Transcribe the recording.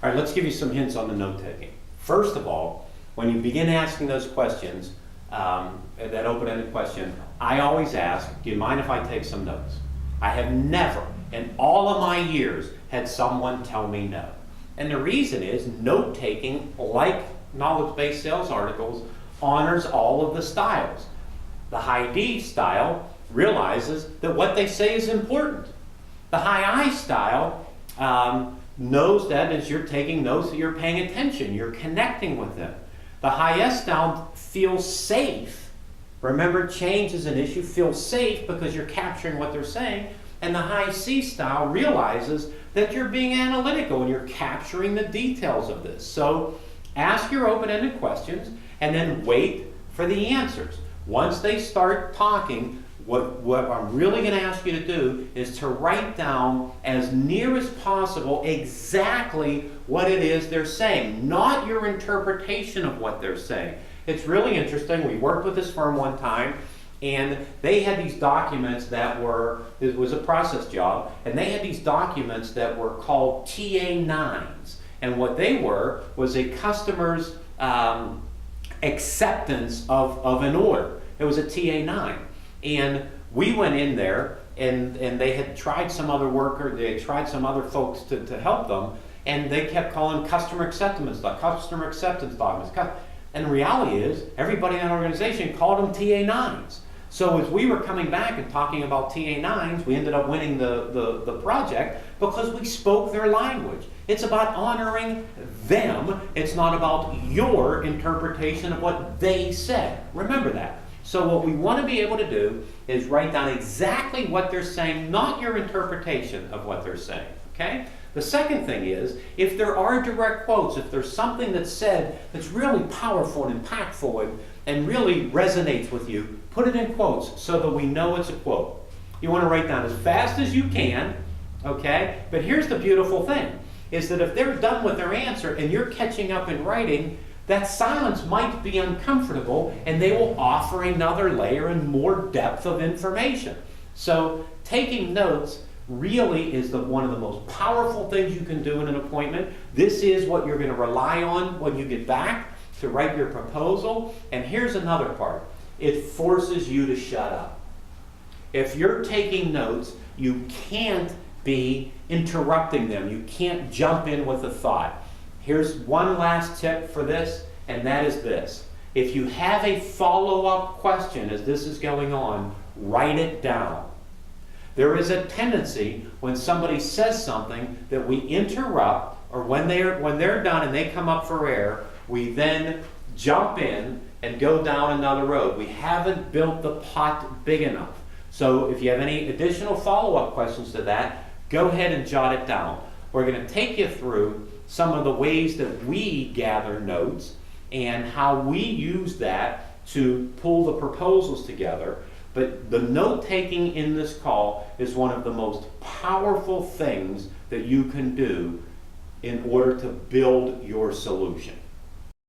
All right, let's give you some hints on the note-taking. First of all, when you begin asking those questions, that open-ended question, I always ask, do you mind if I take some notes? I have never, in all of my years, had someone tell me no. And the reason is note-taking, like knowledge-based sales articles, honors all of the styles. The high D style realizes that what they say is important. The high I style knows that as you're taking notes that you're paying attention, you're connecting with them. The high S style feels safe. Remember, change is an issue. Feel safe because you're capturing what they're saying. And the high C style realizes that you're being analytical and you're capturing the details of this. So ask your open-ended questions and then wait for the answers. Once they start talking, what I'm really going to ask you to do is to write down as near as possible exactly what it is they're saying, not your interpretation of what they're saying. It's really interesting. We worked with this firm one time, and they had these documents that were, it was a process job, and they had these documents that were called TA9s. And what they were was a customer's acceptance of an order. It was a TA9. And we went in there, and they had tried some other worker, they had tried some other folks to help them, and they kept calling customer acceptance documents. And the reality is, everybody in that organization called them TA9s. So as we were coming back and talking about TA9s, we ended up winning the project because we spoke their language. It's about honoring them. It's not about your interpretation of what they said. Remember that. So what we want to be able to do is write down exactly what they're saying, not your interpretation of what they're saying, okay? The second thing is, if there are direct quotes, if there's something that's said that's really powerful and impactful and really resonates with you, put it in quotes so that we know it's a quote. You want to write down as fast as you can, okay? But here's the beautiful thing, is that if they're done with their answer and you're catching up in writing, that silence might be uncomfortable, and they will offer another layer and more depth of information. So taking notes really is one of the most powerful things you can do in an appointment. This is what you're going to rely on when you get back to write your proposal. And here's another part. It forces you to shut up. If you're taking notes, you can't be interrupting them. You can't jump in with a thought. Here's one last tip for this, and that is this. If you have a follow-up question as this is going on, write it down. There is a tendency when somebody says something that we interrupt, or when they're done and they come up for air, we then jump in and go down another road. We haven't built the pot big enough. So if you have any additional follow-up questions to that, go ahead and jot it down. We're going to take you through some of the ways that we gather notes and how we use that to pull the proposals together. But the note-taking in this call is one of the most powerful things that you can do in order to build your solution.